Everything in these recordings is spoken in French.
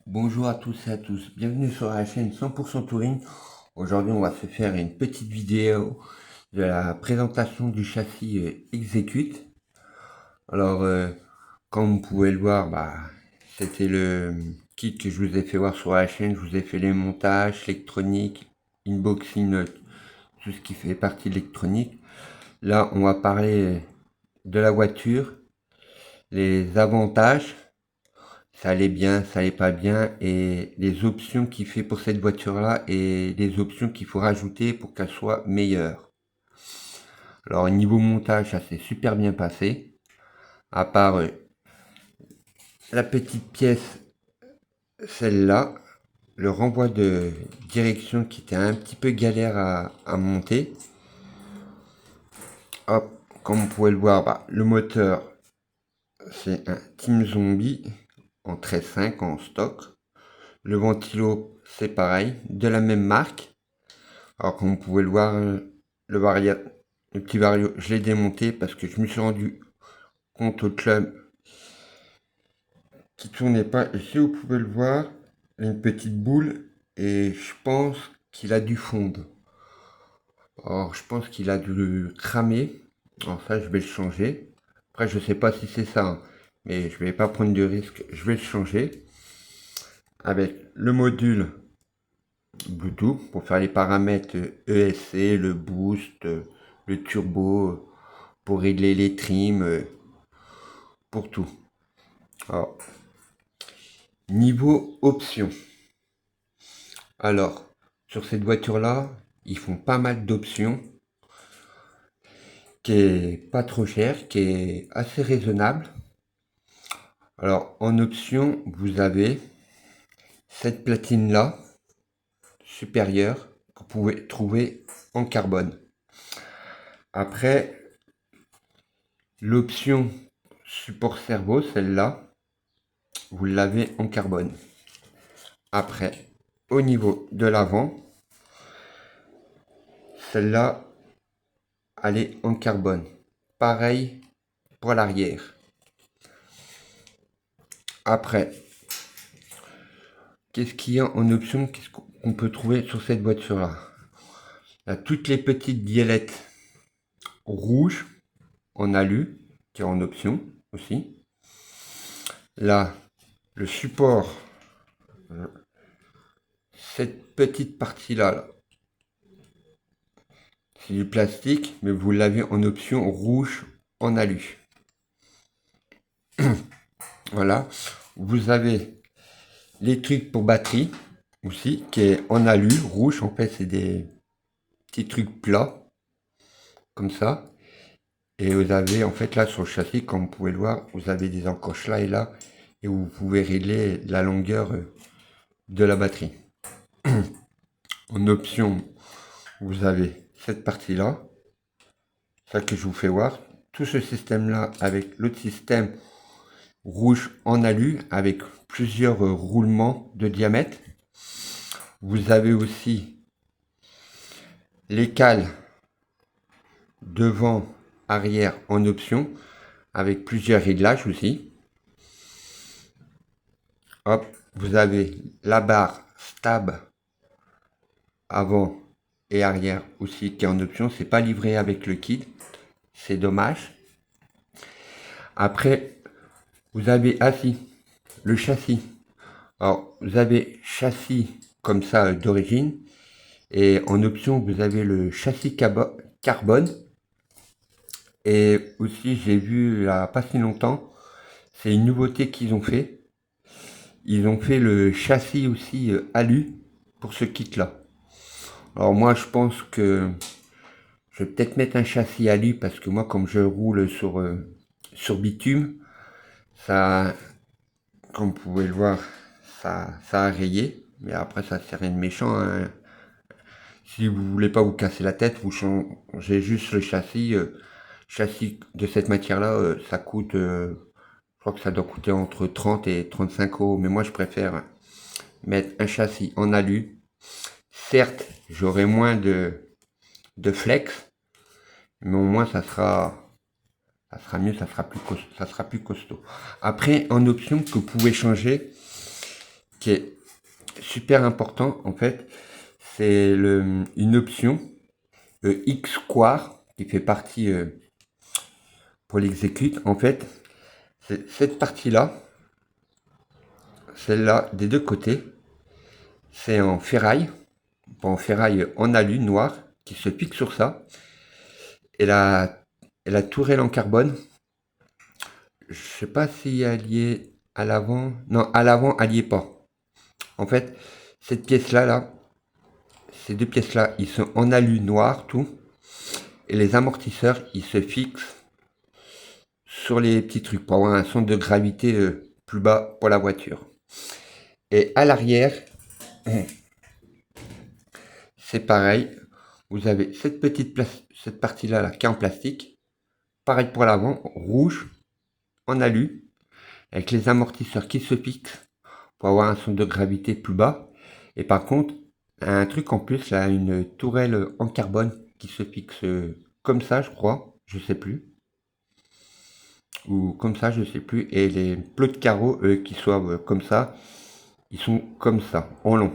Bonjour à tous et à tous, bienvenue sur la chaîne 100% Touring. Aujourd'hui on va se faire une petite vidéo de la présentation du châssis Execute. Alors comme vous pouvez le voir, c'était le kit que je vous ai fait voir sur la chaîne. Je vous ai fait les montages, l'électronique, unboxing, tout ce qui fait partie de l'électronique. Là on va parler de la voiture, les avantages, ça allait bien, ça allait pas bien, et les options qu'il fait pour cette voiture-là et les options qu'il faut rajouter pour qu'elle soit meilleure. Alors, niveau montage, ça s'est super bien passé, à part la petite pièce, celle-là, le renvoi de direction qui était un petit peu galère à monter. Hop, comme vous pouvez le voir, le moteur, c'est un Team Zombie en 13.5 en stock. Le ventilo, c'est pareil, de la même marque. Alors comme vous pouvez le voir, le petit vario, je l'ai démonté parce que je me suis rendu compte au club qu'il tournait pas. Et si vous pouvez le voir, il y a une petite boule et je pense qu'il a dû fondre. Alors je pense qu'il a dû cramer. Alors ça, je vais le changer. Après, je sais pas si c'est ça, hein, mais je vais pas prendre de risque. Je vais le changer avec le module Bluetooth pour faire les paramètres ESC, le boost, le turbo, pour régler les trims, pour tout. Alors, niveau options. Alors, sur cette voiture-là, ils font pas mal d'options, qui est pas trop cher, qui est assez raisonnable. Alors, en option, vous avez cette platine-là, supérieure, que vous pouvez trouver en carbone. Après, l'option support cerveau, celle-là, vous l'avez en carbone. Après, au niveau de l'avant, celle-là, elle est en carbone. Pareil pour l'arrière. Après, qu'est-ce qu'il y a en option, qu'est-ce qu'on peut trouver sur cette voiture-là? Il y a toutes les petites diélettes rouges en alu, qui est en option aussi. Là, le support, cette petite partie-là, là, c'est du plastique, mais vous l'avez en option rouge en alu. Voilà. Vous avez les trucs pour batterie aussi, qui est en alu, rouge. En fait, c'est des petits trucs plats, comme ça. Et vous avez, en fait, là, sur le châssis, comme vous pouvez le voir, vous avez des encoches là et là. Et vous pouvez régler la longueur de la batterie. En option, vous avez cette partie-là. Ça que je vous fais voir. Tout ce système-là avec l'autre système rouge en alu avec plusieurs roulements de diamètre. Vous avez aussi les cales devant, arrière en option avec plusieurs réglages aussi. Hop, vous avez la barre stab avant et arrière aussi qui est en option. C'est pas livré avec le kit, c'est dommage. Après, vous avez assis le châssis. Alors, vous avez châssis comme ça d'origine et en option, vous avez le châssis carbone. Et aussi, j'ai vu il n'y a pas si longtemps, c'est une nouveauté qu'ils ont fait. Ils ont fait le châssis aussi alu pour ce kit-là. Alors moi, je pense que je vais peut-être mettre un châssis alu parce que moi, comme je roule sur bitume, ça, comme vous pouvez le voir, ça a rayé. Mais après, ça sert rien de méchant, hein. Si vous voulez pas vous casser la tête, vous changez juste le châssis. Châssis de cette matière-là, ça coûte, je crois que ça doit coûter entre 30 et 35 euros. Mais moi, je préfère mettre un châssis en alu. Certes, j'aurai moins de flex, mais au moins ça sera mieux, ça sera plus costaud. Après, en option que vous pouvez changer, qui est super important en fait, c'est une option X-Square qui fait partie pour l'exécute. En fait, c'est cette partie-là, celle-là des deux côtés, c'est en ferraille, pas en ferraille en alu noir qui se pique sur ça. Et la tourelle en carbone, je sais pas si elle y est à l'avant. Non, à l'avant, elle y est pas. En fait, cette pièce-là, ces deux pièces-là, ils sont en alu noir, tout. Et les amortisseurs, ils se fixent sur les petits trucs pour avoir un centre de gravité plus bas pour la voiture. Et à l'arrière, c'est pareil. Vous avez cette partie-là là, qui est en plastique. Pareil pour l'avant, rouge, en alu, avec les amortisseurs qui se fixent pour avoir un centre de gravité plus bas. Et par contre, un truc en plus, là, une tourelle en carbone qui se fixe comme ça, je crois, je sais plus. Ou comme ça, je sais plus. Et les plots de carreaux, qui soient comme ça, ils sont comme ça, en long.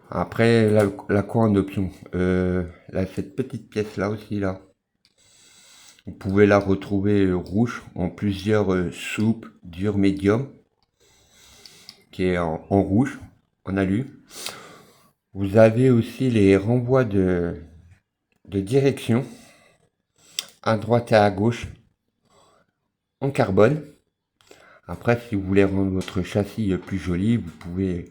Après, la quoi en option là, cette petite pièce là aussi, là. Vous pouvez la retrouver rouge en plusieurs soupes, dur, médium, qui est en rouge, en alu. Vous avez aussi les renvois de direction à droite et à gauche en carbone. Après, si vous voulez rendre votre châssis plus joli, vous pouvez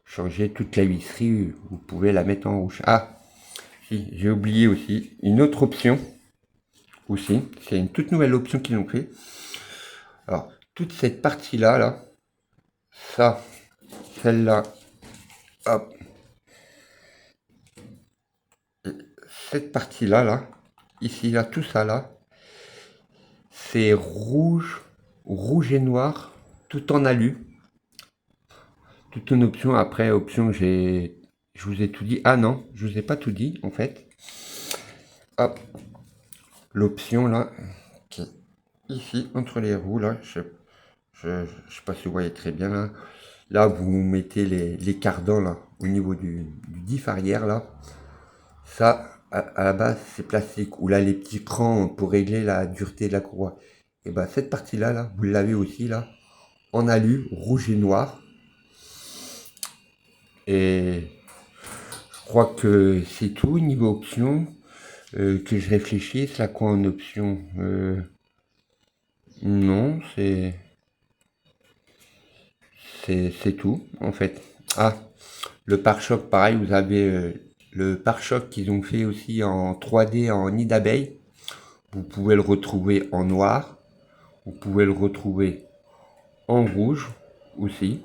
changer toute la visserie, vous pouvez la mettre en rouge. Ah, si, j'ai oublié aussi une autre option aussi. C'est une toute nouvelle option qu'ils ont fait. Alors, toute cette partie-là, là, ça, celle-là, hop, cette partie-là, là, ici, là, tout ça, là, c'est rouge, rouge et noir, tout en alu. Toute une option. Après, option, je vous ai tout dit. Ah non, je vous ai pas tout dit, en fait. Hop, l'option, là, qui est ici, entre les roues, là, je sais pas si vous voyez très bien, là. Là, vous mettez les cardans, là, au niveau du diff arrière, là. Ça, à la base, c'est plastique. Ou là, les petits crans pour régler la dureté de la courroie. Et ben, cette partie-là, là, vous l'avez aussi, là, en alu, rouge et noir. Et je crois que c'est tout niveau option. Que je réfléchisse, là, quoi en option non, c'est tout, en fait. Ah, le pare-choc, pareil, vous avez le pare-choc qu'ils ont fait aussi en 3D en nid d'abeille. Vous pouvez le retrouver en noir. Vous pouvez le retrouver en rouge aussi.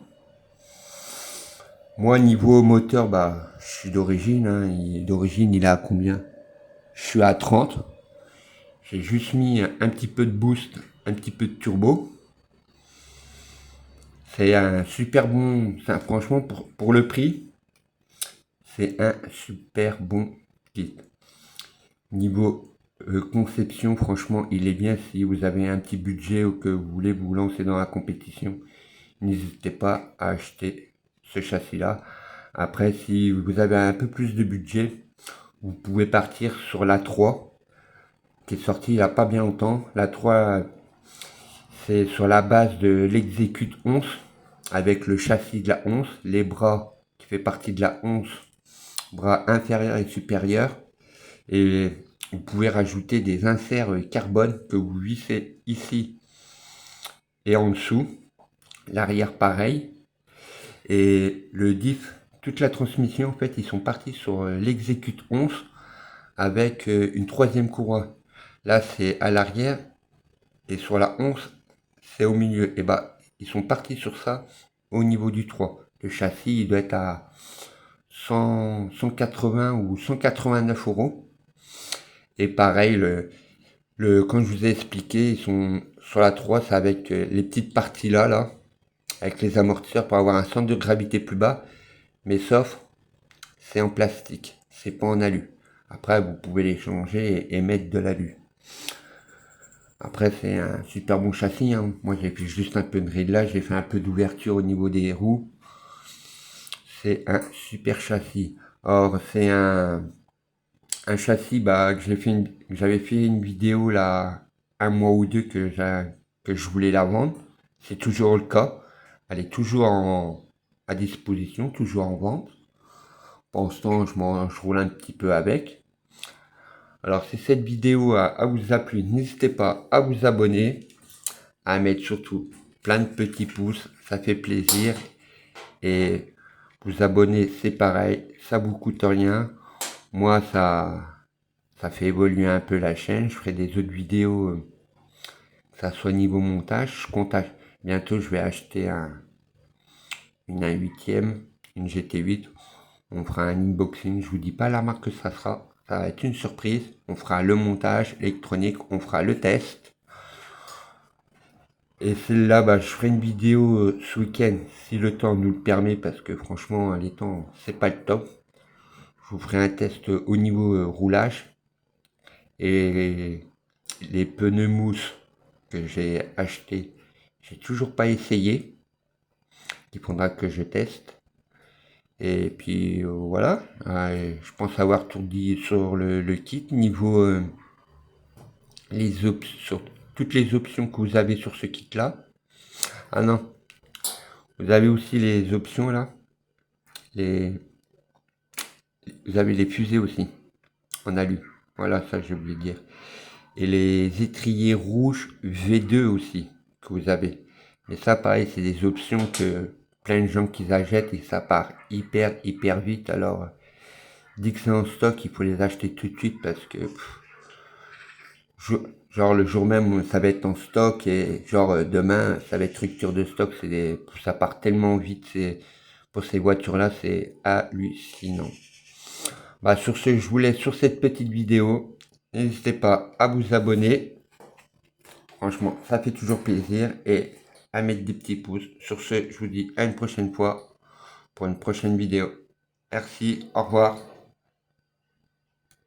Moi, niveau moteur, bah, je suis d'origine. Hein, d'origine, il est à combien? Je suis à 30. J'ai juste mis un petit peu de boost, un petit peu de turbo. C'est un super bon, franchement, pour le prix, c'est un super bon kit. Niveau conception, franchement, il est bien. Si vous avez un petit budget ou que vous voulez vous lancer dans la compétition, n'hésitez pas à acheter ce châssis-là. Après, si vous avez un peu plus de budget, vous pouvez partir sur la 3, qui est sortie il n'y a pas bien longtemps. La 3, c'est sur la base de l'Execute 11, avec le châssis de la 11, les bras qui fait partie de la 11, bras inférieur et supérieur. Et vous pouvez rajouter des inserts carbone que vous vissez ici et en dessous. L'arrière pareil. Et le diff, toute la transmission, en fait, ils sont partis sur l'Execute 11 avec une troisième courroie. Là, c'est à l'arrière. Et sur la 11, c'est au milieu. Et bah, ils sont partis sur ça au niveau du 3. Le châssis, il doit être à 180 ou 189 euros. Et pareil, quand je vous ai expliqué, ils sont sur la 3, c'est avec les petites parties là, avec les amortisseurs pour avoir un centre de gravité plus bas. Mais sauf, c'est en plastique, c'est pas en alu. Après, vous pouvez les changer et mettre de l'alu. Après, c'est un super bon châssis, hein. Moi, j'ai fait juste un peu de réglage, j'ai fait un peu d'ouverture au niveau des roues. C'est un super châssis. Or, c'est un châssis que j'avais fait une vidéo là, un mois ou deux que je voulais la vendre. C'est toujours le cas. Elle est toujours à disposition, toujours en vente. Pour l'instant, je roule un petit peu avec. Alors, si cette vidéo vous a plu, n'hésitez pas à vous abonner, à mettre surtout plein de petits pouces, ça fait plaisir. Et vous abonner, c'est pareil, ça vous coûte rien. Moi, ça fait évoluer un peu la chaîne. Je ferai des autres vidéos, que ça soit niveau montage. Bientôt, je vais acheter une 1/8, une GT8. On fera un unboxing. Je vous dis pas la marque que ça sera. Ça va être une surprise. On fera le montage électronique. On fera le test. Et celle-là, je ferai une vidéo ce week-end, si le temps nous le permet, parce que franchement, les temps, c'est pas le top. Je vous ferai un test au niveau roulage. Et les pneus mousse que j'ai acheté, j'ai toujours pas essayé. Il faudra que je teste. Et puis voilà. Je pense avoir tout dit sur le kit niveau sur toutes les options que vous avez sur ce kit là. Ah non, vous avez aussi les options là. Les, vous avez les fusées aussi en alu. Voilà, ça j'ai oublié de dire. Et les étriers rouges V2 aussi que vous avez. Mais ça, pareil, c'est des options que plein de gens qui achètent et ça part hyper vite. Alors, dès que c'est en stock, il faut les acheter tout de suite parce que, genre, le jour même, ça va être en stock et genre, demain, ça va être rupture de stock. Ça part tellement vite. Pour ces voitures-là, c'est hallucinant. Sur ce, je vous laisse sur cette petite vidéo. N'hésitez pas à vous abonner. Franchement, ça fait toujours plaisir et à mettre des petits pouces. Sur ce, je vous dis à une prochaine fois pour une prochaine vidéo. Merci, au revoir.